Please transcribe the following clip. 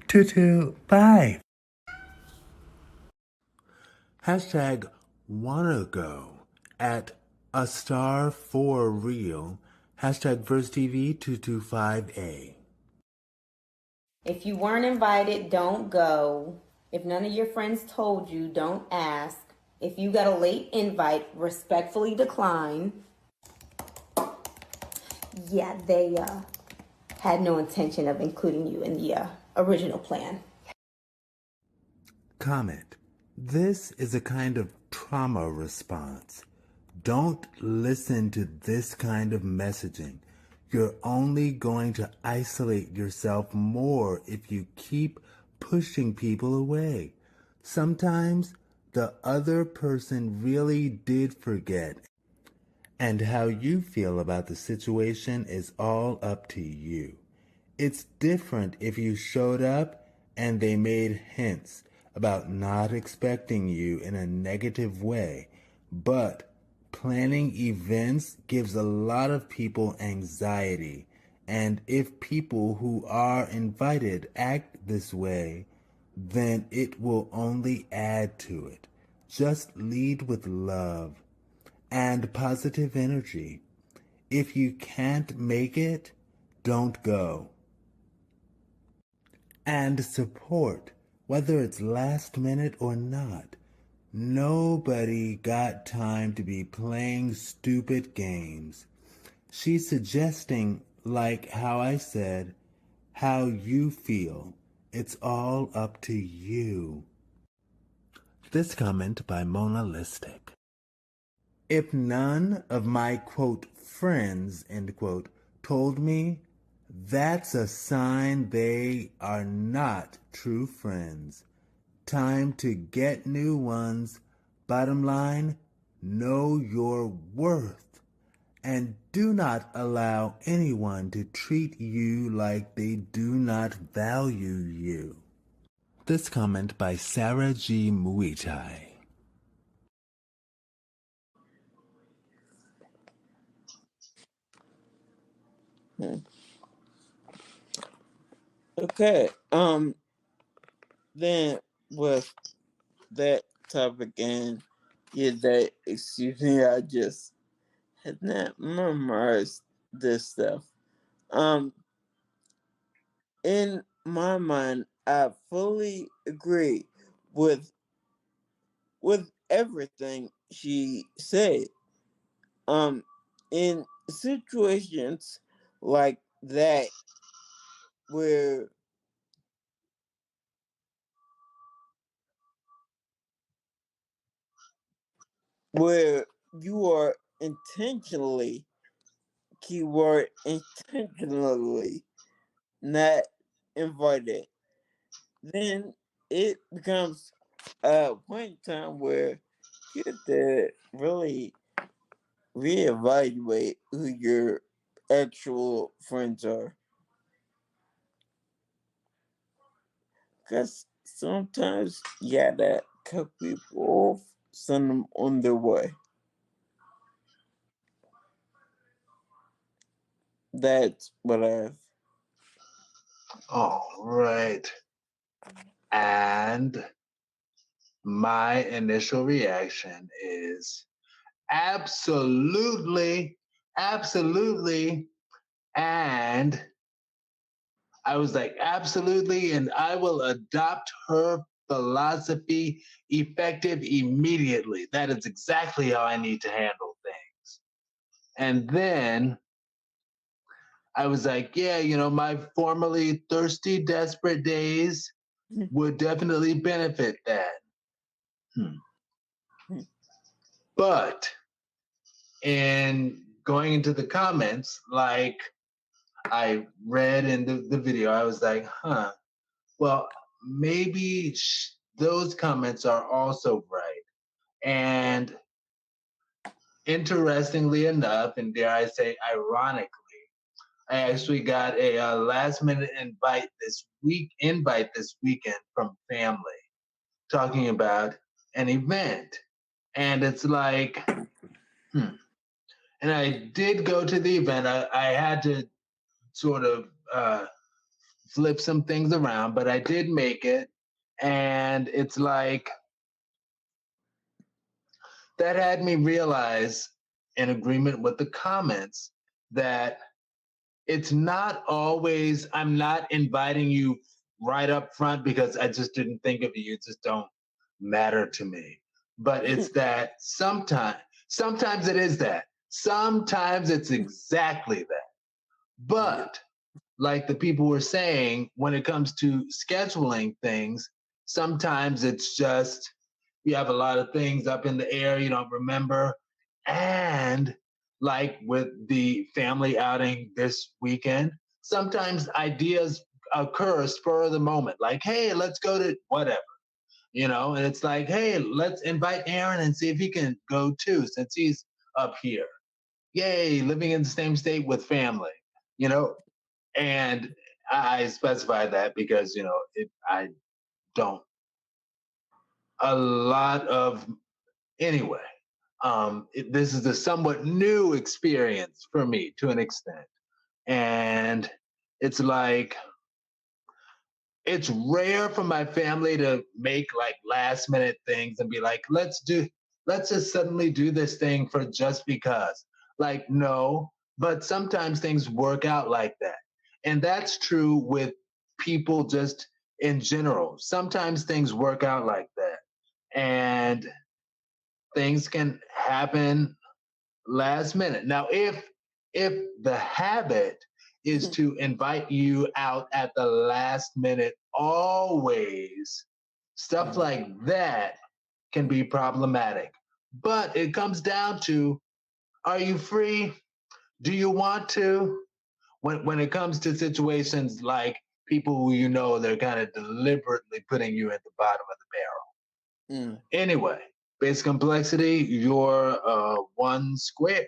225. Hashtag wanna go at a star for real. Hashtag VersTV 225A. If you weren't invited, don't go. If none of your friends told you, don't ask. If you got a late invite, respectfully decline. Yeah, they had no intention of including you in the original plan. Comment. This is a kind of trauma response. Don't listen to this kind of messaging. You're only going to isolate yourself more if you keep pushing people away. Sometimes the other person really did forget, and how you feel about the situation is all up to you. It's different if you showed up and they made hints about not expecting you in a negative way, but planning events gives a lot of people anxiety. And if people who are invited act this way, then it will only add to it. Just lead with love and positive energy. If you can't make it, don't go. And support, whether it's last minute or not. Nobody got time to be playing stupid games. She's suggesting, like how I said, how you feel. It's all up to you. This comment by Mona Listic. If none of my, quote, friends, end quote, told me, that's a sign they are not true friends. Time to get new ones. Bottom line, know your worth. And do not allow anyone to treat you like they do not value you. This comment by Sarah G. Muitai. Okay. Then with that topic and that excuse me, I just had not memorized this stuff. In my mind, I fully agree with everything she said. In situations like that where you are intentionally, keyword intentionally, not invited, then it becomes a point in time where you have to really reevaluate who your actual friends are. Because sometimes you gotta cut people off, send them on their way. That's what I have. All right. And my initial reaction is absolutely, absolutely. And I was like, absolutely. And I will adopt her philosophy effective immediately. That is exactly how I need to handle things. And then I was like, yeah, my formerly thirsty, desperate days would definitely benefit that. But in going into the comments, like I read in the video, I was like, well, maybe those comments are also right. And interestingly enough, and dare I say ironically, I actually got a last minute invite this weekend from family talking about an event. And it's like, And I did go to the event. I had to sort of flip some things around, but I did make it. And it's like that had me realize, in agreement with the comments, that it's not always, I'm not inviting you right up front because I just didn't think of you. You just don't matter to me. But it's that sometimes it is that. Sometimes it's exactly that. But like the people were saying, when it comes to scheduling things, sometimes it's just you have a lot of things up in the air you don't remember. And like with the family outing this weekend, sometimes ideas occur spur of the moment, like, hey, let's go to whatever, and it's like, hey, let's invite Aaron and see if he can go too, since he's up here. Yay, living in the same state with family, you know, and I specify that because I don't a lot of anyway. This is a somewhat new experience for me to an extent, and it's like it's rare for my family to make like last minute things and be like, let's just suddenly do this thing for just because. Like, no, but sometimes things work out like that. And that's true with people just in general. Sometimes things work out like that. And things can happen last minute. Now, if the habit is to invite you out at the last minute, always, stuff like that can be problematic. But it comes down to, are you free? Do you want to? When it comes to situations like people who they're kind of deliberately putting you at the bottom of the barrel. Anyway, base complexity, you're one square.